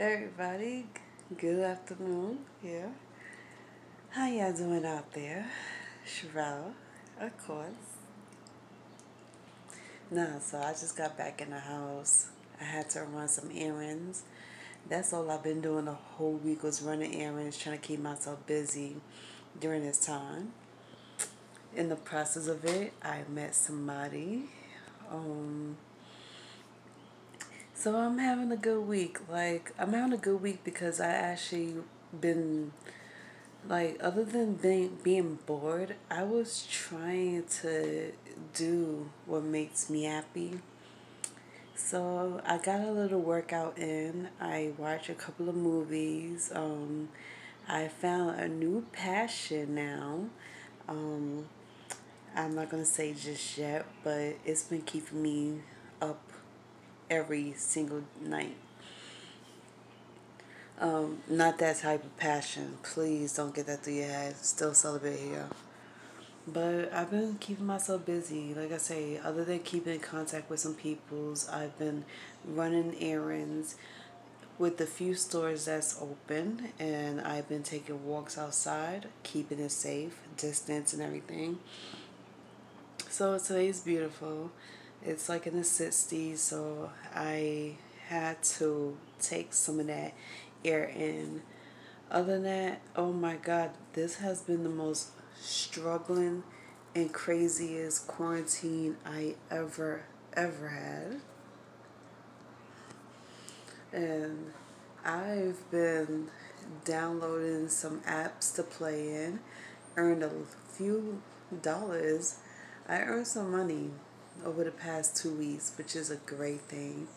Everybody, good afternoon. Yeah. How y'all doing out there? Sherelle, of course. No, so I just got back in the house. I had to run some errands. That's all I've been doing the whole week was running errands, trying to keep myself busy during this time. In the process of it, I met somebody. Um, so I'm having a good week. I'm having a good week because I actually been other than being bored, I was trying to do what makes me happy. So I got a little workout in. I watched a couple of movies. I found a new passion now. Um, I'm not gonna say just yet, but it's been keeping me up every single night. Not that type of passion. Please don't get that through your head. Still celibate here. But I've been keeping myself busy. Like I say, other than keeping in contact with some peoples, I've been running errands with the few stores that's open, and I've been taking walks outside, keeping it safe, distance and everything. So today's beautiful. It's like in the 60s, so I had to take some of that air in. Other than that, oh my God, this has been the most struggling and craziest quarantine I ever had. And I've been downloading some apps to play in, earned a few dollars. I earned some money over the past 2 weeks, which is a great thing.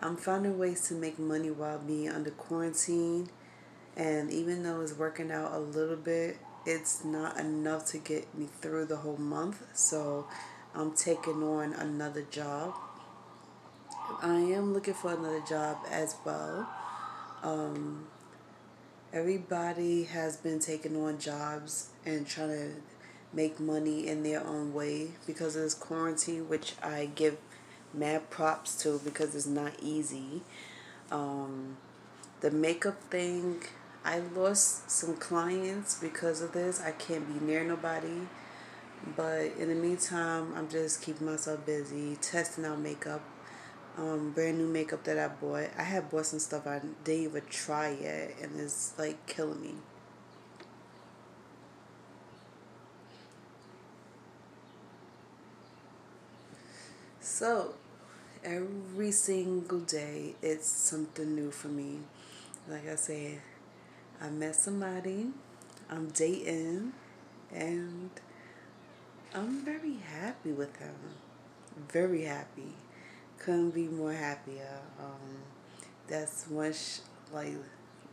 I'm finding ways to make money while being under quarantine. And even though it's working out a little bit, it's not enough to get me through the whole month. So I'm taking on another job. I am looking for another job as well. Um, Everybody has been taking on jobs and trying to make money in their own way because of this quarantine, which I give mad props to because it's not easy. Um, the makeup thing, I lost some clients because of this. I can't be near nobody. But in the meantime, I'm just keeping myself busy, testing out makeup. Brand new makeup that I bought. I had bought some stuff I didn't even try yet, and it's like killing me. So, every single day, it's something new for me. Like I said, I met somebody, I'm dating, and I'm very happy with him. Very happy. Couldn't be more happier. That's like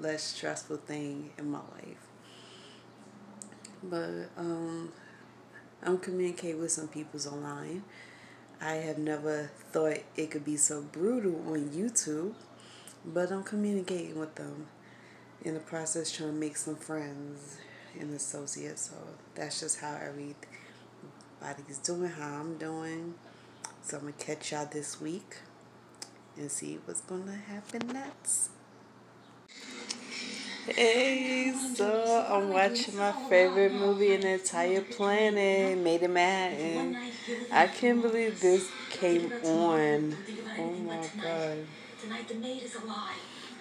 less stressful thing in my life. But I'm communicating with some peoples online. I have never thought it could be so brutal on YouTube, but I'm communicating with them in the process, trying to make some friends and associates. So that's just how everybody's doing, how I'm doing. So I'm gonna catch y'all this week and see what's gonna happen next. Hey, so I'm watching my favorite movie in the entire planet, Made in Manhattan. I can't believe this came on. Oh my god.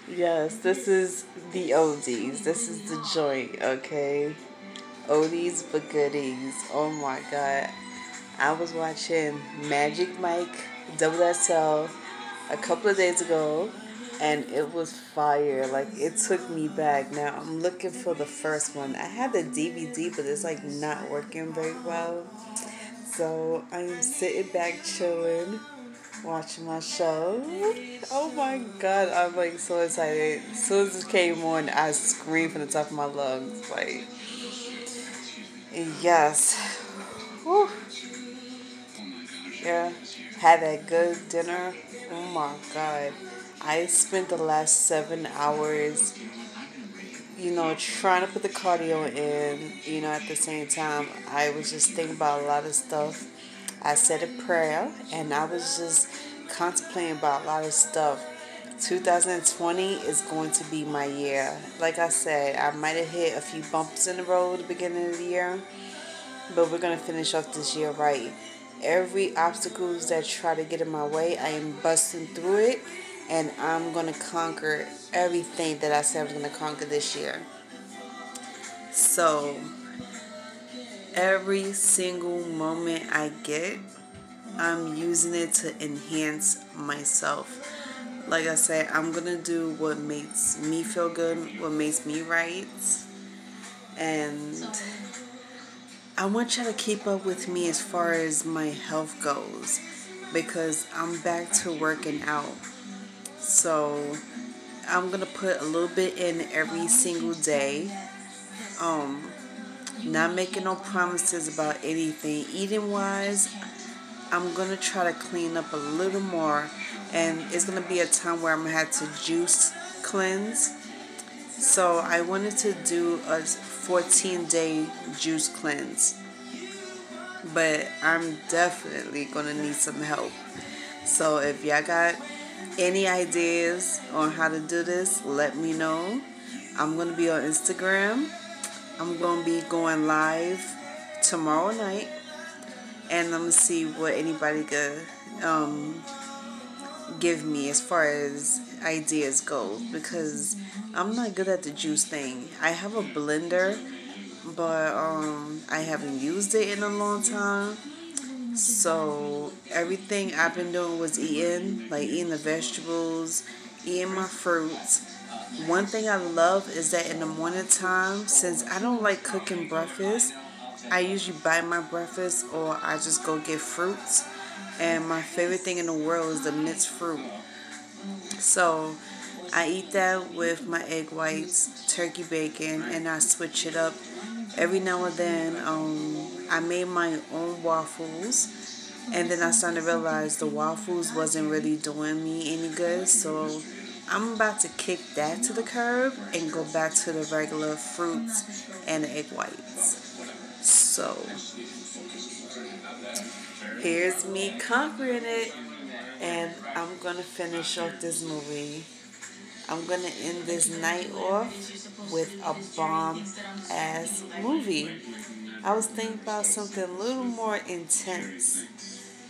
Yes, this is the oldies. This is the joint, okay? Oldies but goodies. Oh my god. I was watching Magic Mike Double XL a couple of days ago, and it was fire. Like, it took me back. Now I'm looking for the first one. I had the DVD, but it's like not working very well. So I am sitting back chilling, watching my show. Oh my god, I'm like so excited. As soon as it came on, I screamed from the top of my lungs. Like, yes. Whew. Yeah. Had that good dinner. Oh my god. I spent the last 7 hours, trying to put the cardio in, at the same time. I was just thinking about a lot of stuff. I said a prayer and I was just contemplating about a lot of stuff. 2020 is going to be my year. Like I said, I might have hit a few bumps in the road at the beginning of the year, but we're going to finish off this year right. Every obstacles that try to get in my way, I am busting through it, and I'm going to conquer everything that I said I was going to conquer this year. So, every single moment I get, I'm using it to enhance myself. Like I said, I'm going to do what makes me feel good, what makes me right. And I want you to keep up with me as far as my health goes, because I'm back to working out. So I'm going to put a little bit in every single day. Not making no promises about anything. Eating wise, I'm going to try to clean up a little more. And it's going to be a time where I'm going to have to juice cleanse. So I wanted to do a 14-day juice cleanse. But I'm definitely going to need some help. So if y'all got any ideas on how to do this, let me know. I'm going to be on Instagram. I'm going to be going live tomorrow night. And I'm going to see what anybody could give me as far as ideas go. Because I'm not good at the juice thing. I have a blender, but I haven't used it in a long time. So everything I've been doing was eating the vegetables, eating my fruits. One thing I love is that in the morning time, since I don't like cooking breakfast, I usually buy my breakfast or I just go get fruits. And my favorite thing in the world is the mixed fruit. So I eat that with my egg whites, turkey bacon, and I switch it up every now and then. I made my own waffles, and then I started to realize the waffles wasn't really doing me any good. So I'm about to kick that to the curb and go back to the regular fruits and the egg whites. So here's me conquering it, and I'm gonna finish off this movie. I'm gonna end this night off with a bomb ass movie. I was thinking about something a little more intense.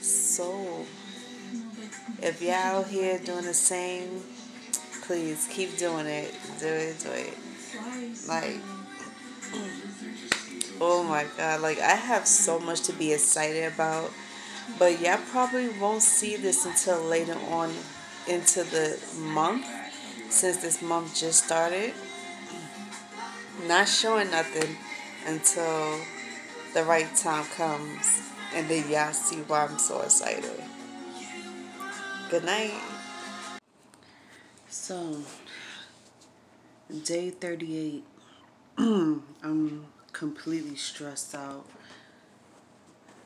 So, if y'all out here doing the same, please keep doing it. Do it, do it. Like, oh my god, like I have so much to be excited about. But y'all probably won't see this until later on into the month, since this month just started. Not showing nothing until the right time comes. And then y'all see why I'm so excited. Good night. So, day 38. I'm completely stressed out.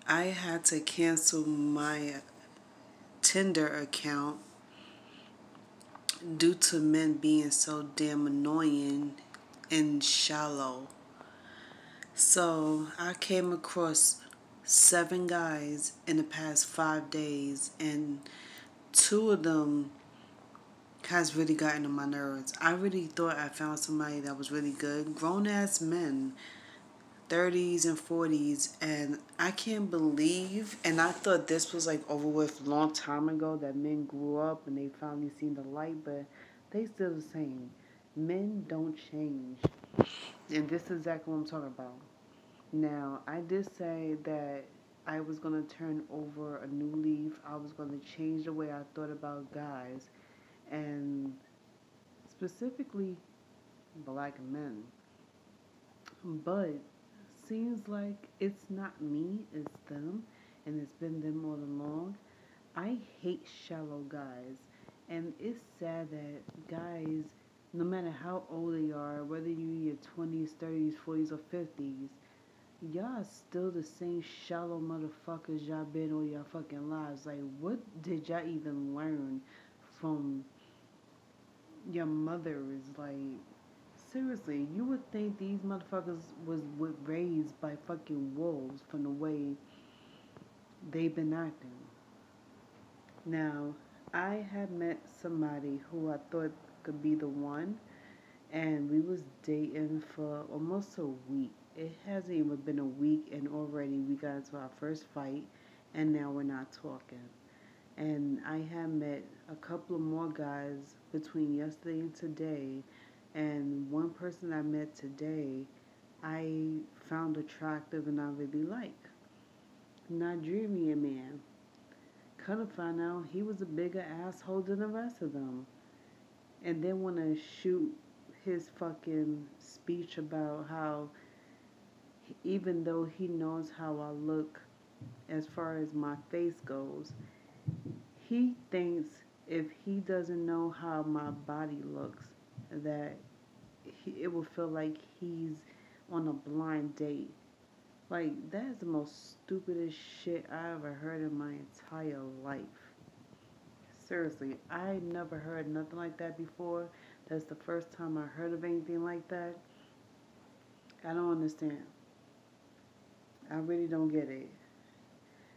I had to cancel my Tinder account due to men being so damn annoying and shallow. So I came across 7 guys in the past 5 days, and 2 of them has really gotten on my nerves. I really thought I found somebody that was really good. Grown ass men, 30s and 40s, and I can't believe, and I thought this was like over with a long time ago, that men grew up and they finally seen the light, but they still the same. Men don't change. And this is exactly what I'm talking about. Now, I did say that I was going to turn over a new leaf. I was going to change the way I thought about guys, and specifically black men. But seems like it's not me, it's them, and it's been them all along. I hate shallow guys, and it's sad that guys, no matter how old they are, whether you in your 20s, 30s, 40s, or 50s, y'all still the same shallow motherfuckers y'all been all your fucking lives. Like, what did y'all even learn from your mothers? Like, seriously, you would think these motherfuckers was raised by fucking wolves from the way they've been acting. Now, I had met somebody who I thought could be the one, and we was dating for almost a week. It hasn't even been a week, and already we got into our first fight, and now we're not talking. And I had met a couple of more guys between yesterday and today, and one person I met today, I found attractive and I really like. Nigerian man. Kind of find out he was a bigger asshole than the rest of them. And then want to shoot his fucking speech about how even though he knows how I look as far as my face goes, he thinks if he doesn't know how my body looks, that it will feel like he's on a blind date. Like, that is the most stupidest shit I ever heard in my entire life. Seriously, I never heard nothing like that before. That's the first time I heard of anything like that. I don't understand. I really don't get it.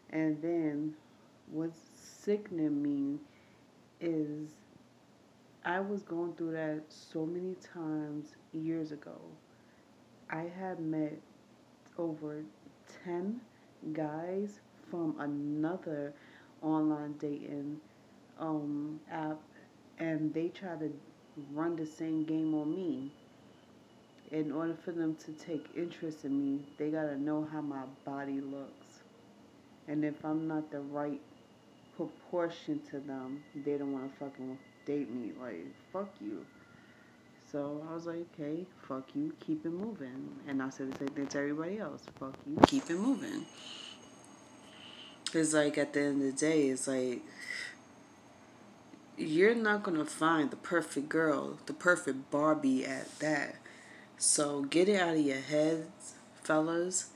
And then what's sickening me is I was going through that so many times years ago. I had met over 10 guys from another online dating app, and they try to run the same game on me. In order for them to take interest in me, they gotta know how my body looks. And if I'm not the right proportion to them, they don't wanna fucking date me. Like, fuck you. So I was like, okay, fuck you, keep it moving. And I said the same thing to everybody else. Fuck you, keep it moving. It's like at the end of the day, it's like you're not gonna find the perfect girl, the perfect Barbie at that. So get it out of your heads, fellas.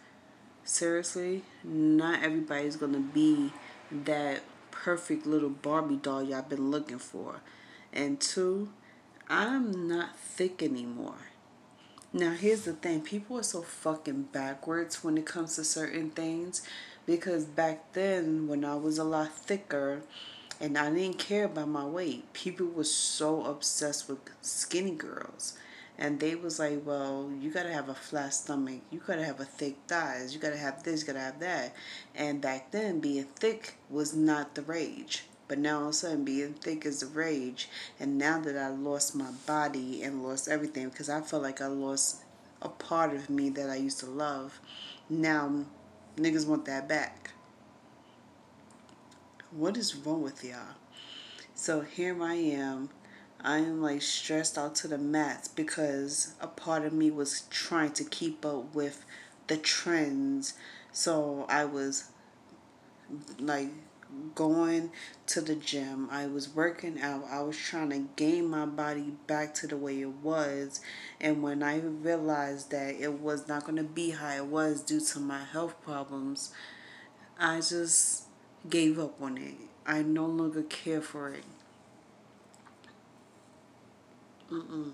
Seriously, not everybody's gonna be that perfect little Barbie doll y'all been looking for. And two, I'm not thick anymore. Now, here's the thing. People are so fucking backwards when it comes to certain things. Because back then, when I was a lot thicker and I didn't care about my weight, people were so obsessed with skinny girls. And they was like, well, you gotta have a flat stomach. You gotta have a thick thighs. You gotta have this, you gotta have that. And back then, being thick was not the rage. But now all of a sudden being thick is the rage. And now that I lost my body and lost everything, because I felt like I lost a part of me that I used to love, now niggas want that back. What is wrong with y'all? So here I am. I am like stressed out to the mats because a part of me was trying to keep up with the trends. So I was like going to the gym. I was working out. I was trying to gain my body back to the way it was. And when I realized that it was not going to be how it was due to my health problems, I just gave up on it. I no longer care for it. Mm-mm.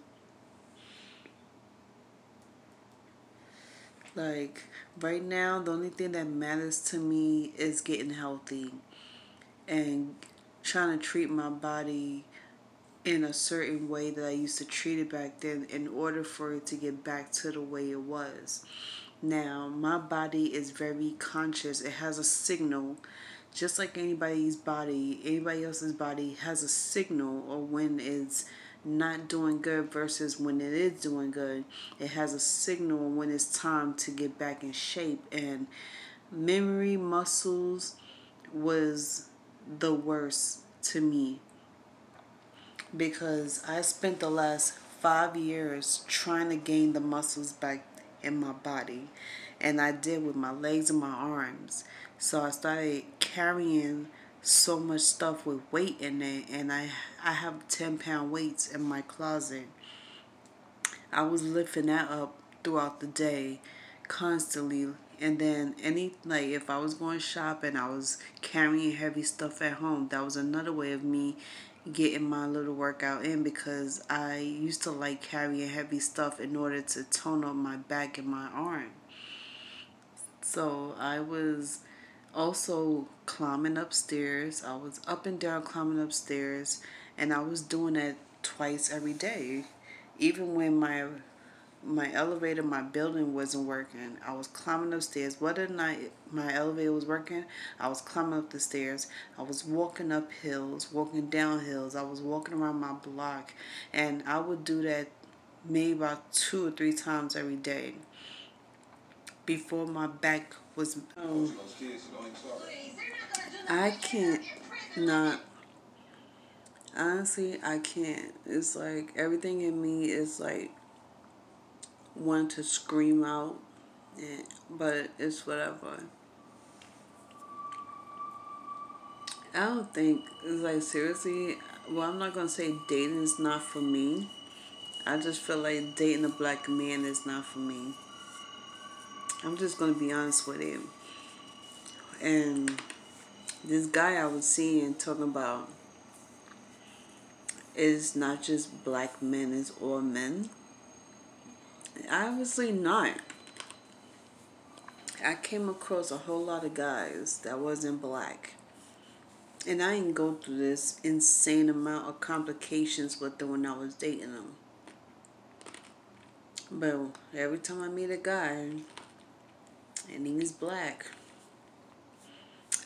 Like, right now, the only thing that matters to me is getting healthy and trying to treat my body in a certain way that I used to treat it back then in order for it to get back to the way it was. Now, my body is very conscious. It has a signal, just like anybody else's body has a signal or when it's not doing good versus when it is doing good. It has a signal when it's time to get back in shape. And memory muscles was the worst to me because I spent the last 5 years trying to gain the muscles back in my body, and I did with my legs and my arms. So I started carrying so much stuff with weight in it, and I have 10-pound weights in my closet. I was lifting that up throughout the day constantly. And then if I was going shopping, I was carrying heavy stuff at home. That was another way of me getting my little workout in because I used to like carrying heavy stuff in order to tone up my back and my arm. So Also climbing upstairs. I was up and down climbing upstairs, and I was doing that twice every day. Even when my elevator, my building wasn't working, I was climbing upstairs. Whether or not my elevator was working, I was climbing up the stairs. I was walking up hills, walking down hills. I was walking around my block, and I would do that maybe about 2 or 3 times every day before my back was. I can't not. Honestly, I can't. It's like everything in me is like want to scream out, but it's whatever. I don't think it's like seriously. Well, I'm not gonna say dating is not for me. I just feel like dating a black man is not for me. I'm just gonna be honest with you. And this guy I was seeing talking about is not just black men, it's all men. Obviously not. I came across a whole lot of guys that wasn't black. And I didn't go through this insane amount of complications with them when I was dating them. But every time I meet a guy and he's black,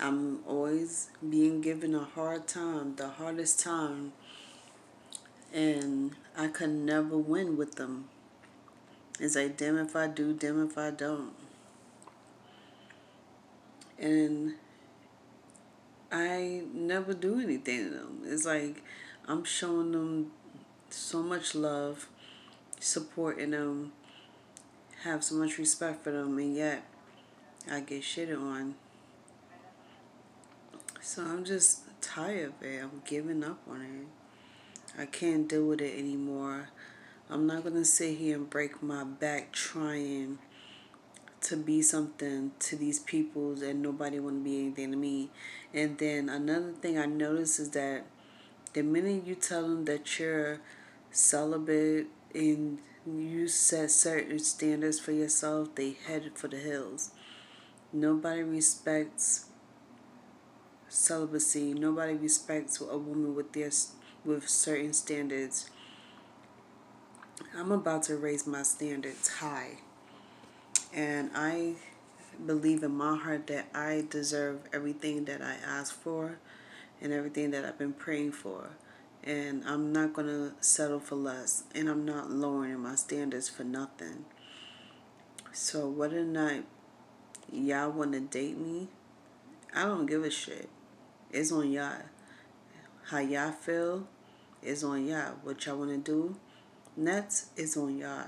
I'm always being given a hard time, the hardest time. And I could never win with them. It's like, damn if I do, damn if I don't. And I never do anything to them. It's like I'm showing them so much love, supporting them, have so much respect for them, and yet I get shitted on. So I'm just tired of it. I'm giving up on it. I can't deal with it anymore. I'm not gonna sit here and break my back trying to be something to these peoples and nobody want to be anything to me. And then another thing I noticed is that the minute you tell them that you're celibate and you set certain standards for yourself, they head for the hills. Nobody respects celibacy. Nobody respects a woman with certain standards. I'm about to raise my standards high, and I believe in my heart that I deserve everything that I ask for and everything that I've been praying for. And I'm not going to settle for less. And I'm not lowering my standards for nothing. So whether or not y'all want to date me, I don't give a shit. It's on y'all. How y'all feel is on y'all. What y'all want to do next is on y'all.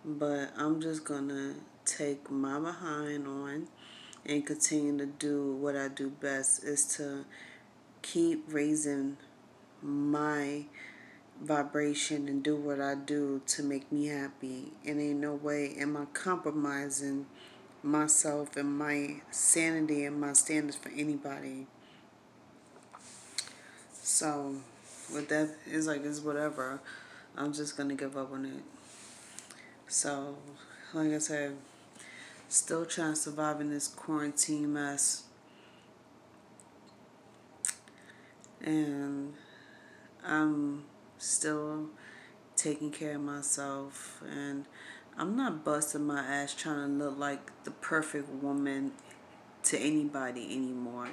But I'm just going to take my behind on and continue to do what I do best, is to keep raising my vibration and do what I do to make me happy. And ain't no way am I compromising myself and my sanity and my standards for anybody. So with that, it's like it's whatever. I'm just gonna give up on it. So like I said, still trying to survive in this quarantine mess. And I'm still taking care of myself, and I'm not busting my ass trying to look like the perfect woman to anybody anymore.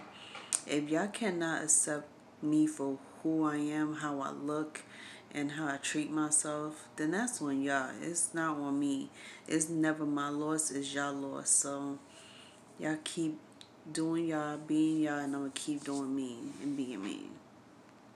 If y'all cannot accept me for who I am, how I look, and how I treat myself, then that's on y'all. It's not on me. It's never my loss, it's y'all loss. So y'all keep doing y'all, being y'all, and I'm gonna keep doing me and being me.